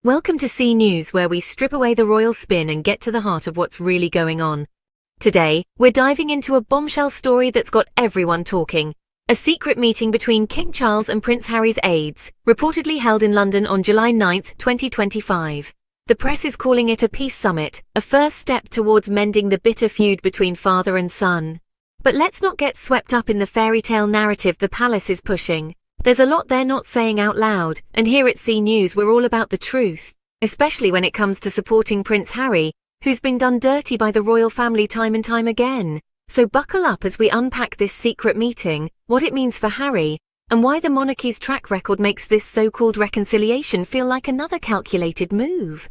Welcome to C News, where we strip away the royal spin and get to the heart of what's really going on. Today, we're diving into a bombshell story that's got everyone talking. A secret meeting between King Charles and Prince Harry's aides, reportedly held in London on July 9, 2025. The press is calling it a peace summit, a first step towards mending the bitter feud between father and son. But let's not get swept up in the fairy tale narrative the palace is pushing. There's a lot they're not saying out loud, and here at C News we're all about the truth, especially when it comes to supporting Prince Harry, who's been done dirty by the royal family time and time again. So buckle up as we unpack this secret meeting, what it means for Harry, and why the monarchy's track record makes this so-called reconciliation feel like another calculated move.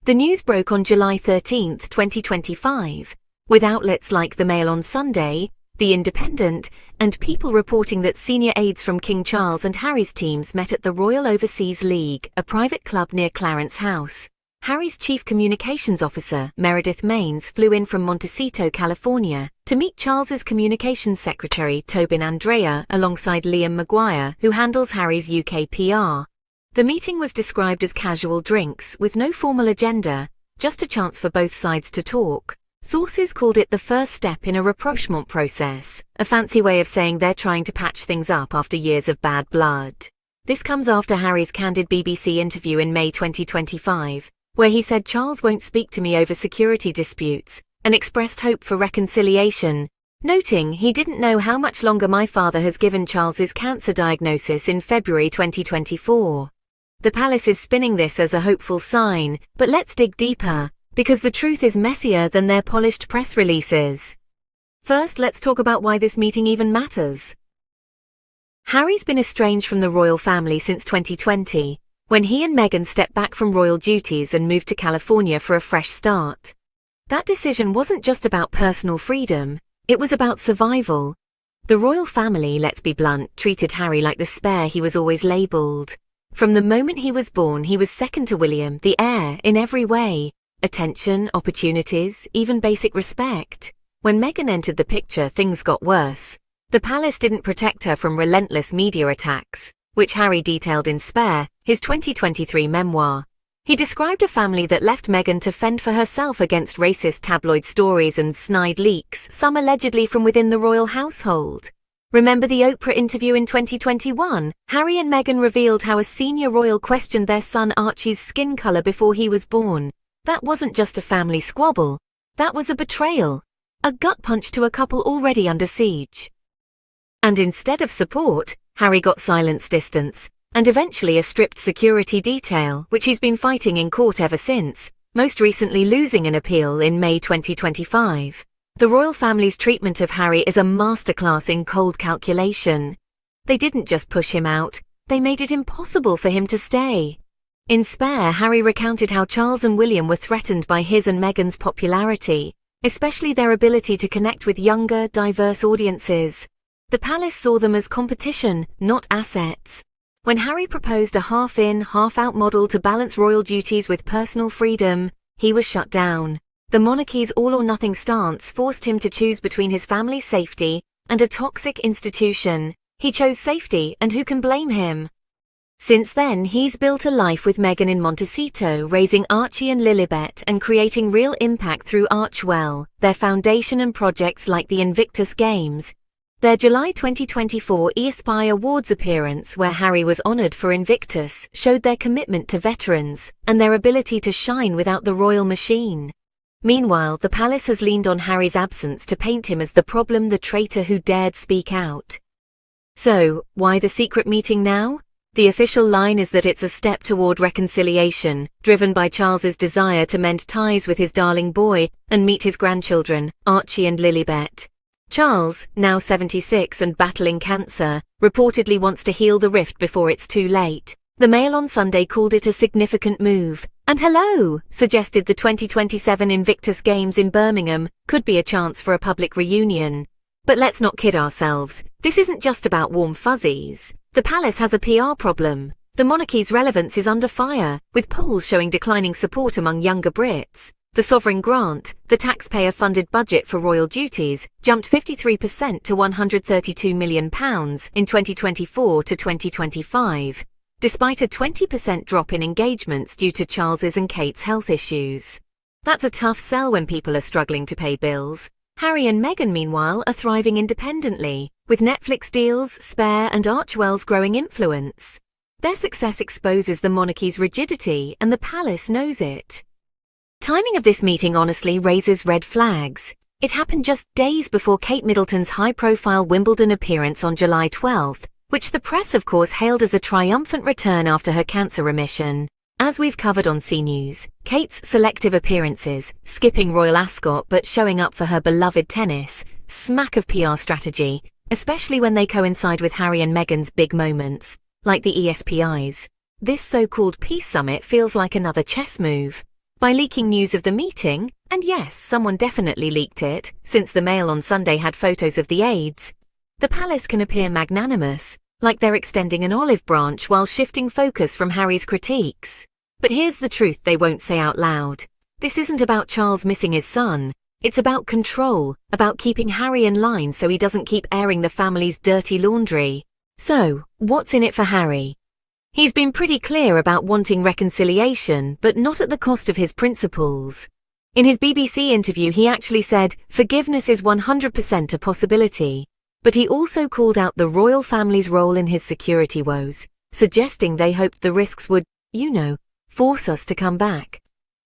The news broke on July 13, 2025, with outlets like the Mail on Sunday, The Independent, and People reporting that senior aides from King Charles and Harry's teams met at the Royal Overseas League, a private club near Clarence House. Harry's chief communications officer, Meredith Maines, flew in from Montecito, California, to meet Charles's communications secretary, Tobin Andrea, alongside Liam Maguire, who handles Harry's UK PR. The meeting was described as casual drinks, with no formal agenda, just a chance for both sides to talk. Sources called it the first step in a rapprochement process, a fancy way of saying they're trying to patch things up after years of bad blood. This comes after Harry's candid BBC interview in May 2025, where he said Charles won't speak to me over security disputes, and expressed hope for reconciliation, noting he didn't know how much longer my father has given Charles's cancer diagnosis in February 2024. The palace is spinning this as a hopeful sign, but let's dig deeper, because the truth is messier than their polished press releases. First, let's talk about why this meeting even matters. Harry's been estranged from the royal family since 2020, when he and Meghan stepped back from royal duties and moved to California for a fresh start. That decision wasn't just about personal freedom, it was about survival. The royal family, let's be blunt, treated Harry like the spare he was always labelled. From the moment he was born, he was second to William, the heir, in every way. Attention, opportunities, even basic respect. When Meghan entered the picture, things got worse. The palace didn't protect her from relentless media attacks, which Harry detailed in Spare, his 2023 memoir. He described a family that left Meghan to fend for herself against racist tabloid stories and snide leaks, some allegedly from within the royal household. Remember the Oprah interview in 2021? Harry and Meghan revealed how a senior royal questioned their son Archie's skin color before he was born. That wasn't just a family squabble. That was a betrayal. A gut punch to a couple already under siege. And instead of support, Harry got silence distance, and eventually a stripped security detail, which he's been fighting in court ever since, most recently losing an appeal in May 2025. The royal family's treatment of Harry is a masterclass in cold calculation. They didn't just push him out, they made it impossible for him to stay. In Spare, Harry recounted how Charles and William were threatened by his and Meghan's popularity, especially their ability to connect with younger, diverse audiences. The palace saw them as competition, not assets. When Harry proposed a half-in, half-out model to balance royal duties with personal freedom, he was shut down. The monarchy's all-or-nothing stance forced him to choose between his family's safety and a toxic institution. He chose safety, and who can blame him? Since then, he's built a life with Meghan in Montecito, raising Archie and Lilibet and creating real impact through Archwell, their foundation and projects like the Invictus Games. Their July 2024 ESPY Awards appearance, where Harry was honoured for Invictus, showed their commitment to veterans and their ability to shine without the royal machine. Meanwhile, the palace has leaned on Harry's absence to paint him as the problem, the traitor who dared speak out. So, why the secret meeting now? The official line is that it's a step toward reconciliation, driven by Charles's desire to mend ties with his darling boy and meet his grandchildren, Archie and Lilibet. Charles, now 76 and battling cancer, reportedly wants to heal the rift before it's too late. The Mail on Sunday called it a significant move. And suggested the 2027 Invictus Games in Birmingham could be a chance for a public reunion. But let's not kid ourselves, this isn't just about warm fuzzies. The palace has a PR problem. The monarchy's relevance is under fire, with polls showing declining support among younger Brits. The sovereign grant, the taxpayer-funded budget for royal duties, jumped 53% to £132 million in 2024 to 2025. despite a 20% drop in engagements due to Charles's and Kate's health issues. That's a tough sell when people are struggling to pay bills. Harry and Meghan, meanwhile, are thriving independently, with Netflix deals, Spare, and Archewell's growing influence. Their success exposes the monarchy's rigidity, and the palace knows it. Timing of this meeting honestly raises red flags. It happened just days before Kate Middleton's high-profile Wimbledon appearance on July 12th, which the press of course hailed as a triumphant return after her cancer remission. As we've covered on C News, Kate's selective appearances, skipping Royal Ascot but showing up for her beloved tennis, smack of PR strategy, especially when they coincide with Harry and Meghan's big moments, like the ESPIs. This so-called peace summit feels like another chess move. By leaking news of the meeting, and yes, someone definitely leaked it, since the Mail on Sunday had photos of the aides, the palace can appear magnanimous, like they're extending an olive branch while shifting focus from Harry's critiques. But here's the truth they won't say out loud. This isn't about Charles missing his son. It's about control, about keeping Harry in line so he doesn't keep airing the family's dirty laundry. So, what's in it for Harry? He's been pretty clear about wanting reconciliation, but not at the cost of his principles. In his BBC interview, he actually said, "Forgiveness is 100% a possibility." But he also called out the royal family's role in his security woes, suggesting they hoped the risks would, force us to come back.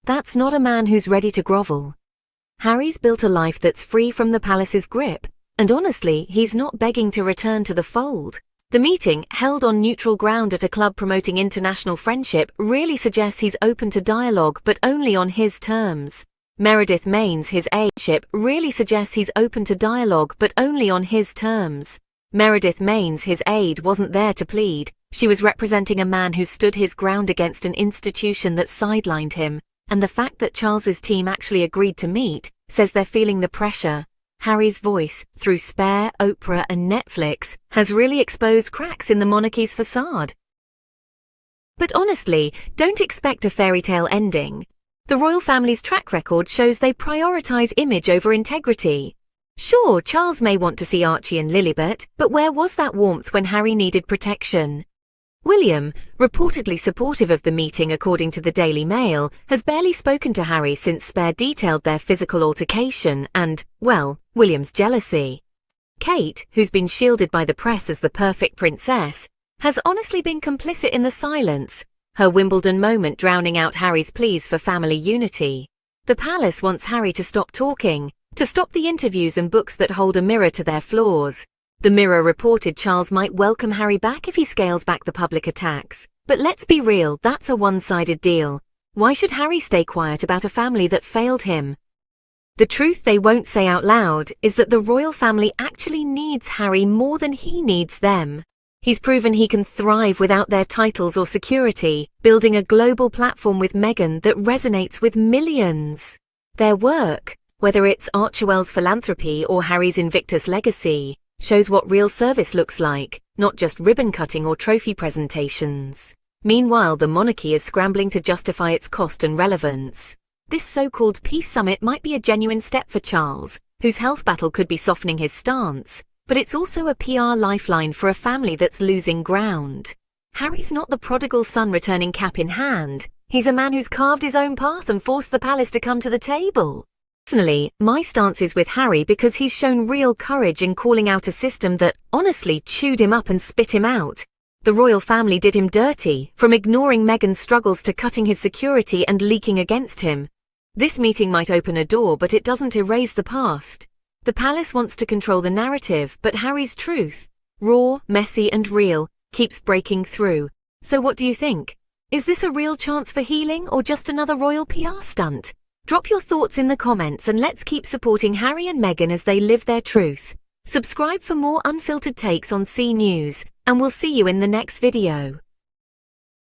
That's not a man who's ready to grovel. Harry's built a life that's free from the palace's grip, and honestly, he's not begging to return to the fold. The meeting, held on neutral ground at a club promoting international friendship, really suggests he's open to dialogue but only on his terms. Meredith Main's his aideship really suggests he's open to dialogue but only on his terms. Meredith Main's his aide wasn't there to plead. She was representing a man who stood his ground against an institution that sidelined him, and the fact that Charles's team actually agreed to meet says they're feeling the pressure. Harry's voice, through Spare, Oprah, and Netflix, has really exposed cracks in the monarchy's facade. But honestly, don't expect a fairy tale ending. The royal family's track record shows they prioritize image over integrity. Sure, Charles may want to see Archie and Lilibet, but where was that warmth when Harry needed protection? William, reportedly supportive of the meeting according to the Daily Mail, has barely spoken to Harry since Spare detailed their physical altercation and, well, William's jealousy. Kate, who's been shielded by the press as the perfect princess, has honestly been complicit in the silence, her Wimbledon moment drowning out Harry's pleas for family unity. The palace wants Harry to stop talking, to stop the interviews and books that hold a mirror to their flaws. The Mirror reported Charles might welcome Harry back if he scales back the public attacks. But let's be real, that's a one-sided deal. Why should Harry stay quiet about a family that failed him? The truth they won't say out loud is that the royal family actually needs Harry more than he needs them. He's proven he can thrive without their titles or security, building a global platform with Meghan that resonates with millions. Their work, whether it's Archewell's philanthropy or Harry's Invictus legacy, shows what real service looks like, not just ribbon-cutting or trophy presentations. Meanwhile, the monarchy is scrambling to justify its cost and relevance. This so-called peace summit might be a genuine step for Charles, whose health battle could be softening his stance, but it's also a PR lifeline for a family that's losing ground. Harry's not the prodigal son returning cap in hand. He's a man who's carved his own path and forced the palace to come to the table. Personally, my stance is with Harry because he's shown real courage in calling out a system that honestly chewed him up and spit him out. The royal family did him dirty, from ignoring Meghan's struggles to cutting his security and leaking against him. This meeting might open a door, but it doesn't erase the past. The palace wants to control the narrative, but Harry's truth, raw, messy and real, keeps breaking through. So what do you think? Is this a real chance for healing or just another royal PR stunt? Drop your thoughts in the comments and let's keep supporting Harry and Meghan as they live their truth. Subscribe for more unfiltered takes on C News, and we'll see you in the next video.